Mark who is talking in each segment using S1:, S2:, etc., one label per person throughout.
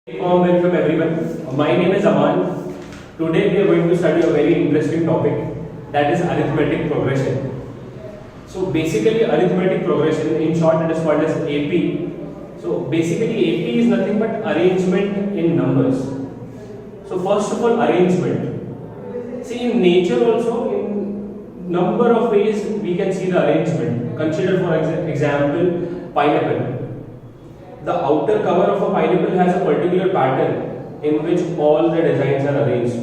S1: Warm welcome everyone. My name is Aman. Today we are going to study a very interesting topic, that is arithmetic progression. So basically arithmetic progression, in short it is called as AP. So basically AP is nothing but arrangement in numbers. So first of all, arrangement. See, in nature also, in number of ways we can see the arrangement. Consider for example pineapple. The outer cover of a pineapple has a particular pattern in which all the designs are arranged.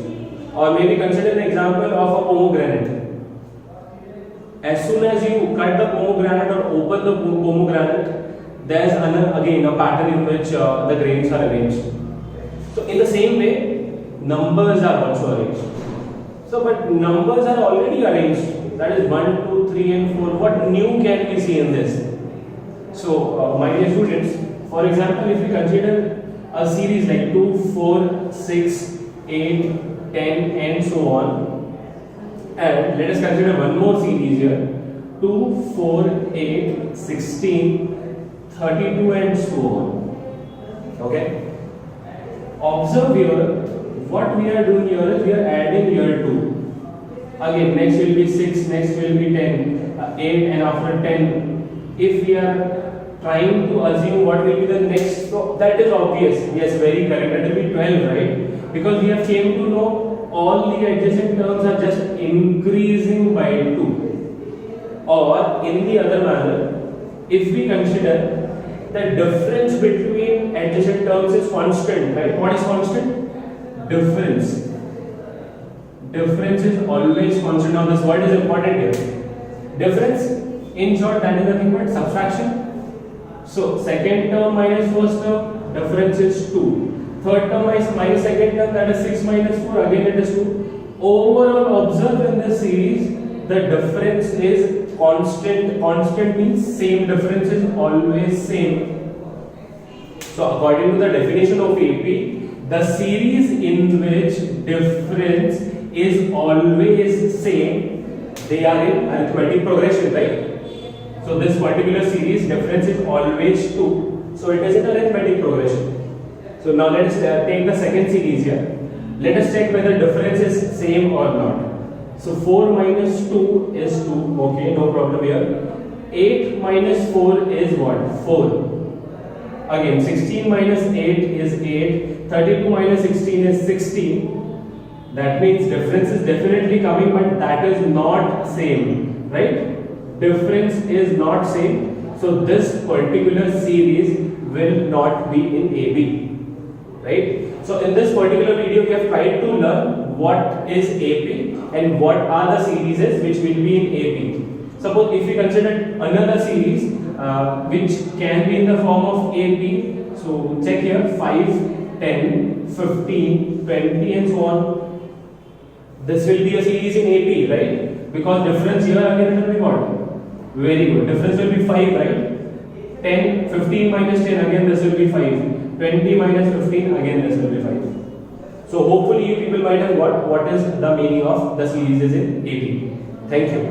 S1: Or maybe consider an example of a pomegranate. As soon as you cut the pomegranate or open the pomegranate, there is again a pattern in which the grains are arranged. So in the same way, numbers are also arranged. So but numbers are already arranged. That is 1, 2, 3 and 4. What new can we see in this? So my dear students, for example, if we consider a series like 2, 4, 6, 8, 10 and so on, and let us consider one more series here, 2, 4, 8, 16, 32 and so on. Okay? Observe here, what we are doing here is we are adding here 2. Again, next will be 6, next will be 10, 8 and after 10, if we are trying to assume what will be the next, so that is obvious. Yes, very correct. That will be 12, right? Because we have came to know all the adjacent terms are just increasing by 2. Or in the other manner, if we consider the difference between adjacent terms is constant, right? What is constant? Difference. Difference is always constant. Now this word is important here. Difference, in short, that is nothing but subtraction. So second term minus first term, difference is 2. Third term minus second term, that is 6 minus 4, again it is 2. Overall, observe in this series, the difference is constant. Constant means same, difference is always same. So according to the definition of AP, the series in which difference is always same, they are in arithmetic progression, right? So this particular series difference is always 2. So it is in arithmetic progression. So now let us take the second series here. Let us check whether difference is same or not. So 4 minus 2 is 2. Okay, no problem here. 8 minus 4 is what? 4. Again, 16 minus 8 is 8. 32 minus 16 is 16. That means difference is definitely coming, but that is not same, right? Difference is not same, so this particular series will not be in AB, right? So in this particular video we have tried to learn what is AP and what are the series which will be in AP. Suppose if we consider another series which can be in the form of AP, so check here 5, 10, 15, 20 and so on. This will be a series in AP, right? Because difference here again it will be what? Very good. Difference will be 5, right? 10, 15 minus 10, again this will be 5. 20 minus 15, again this will be 5. So hopefully you people might have got what is the meaning of the series is in AP. Thank you.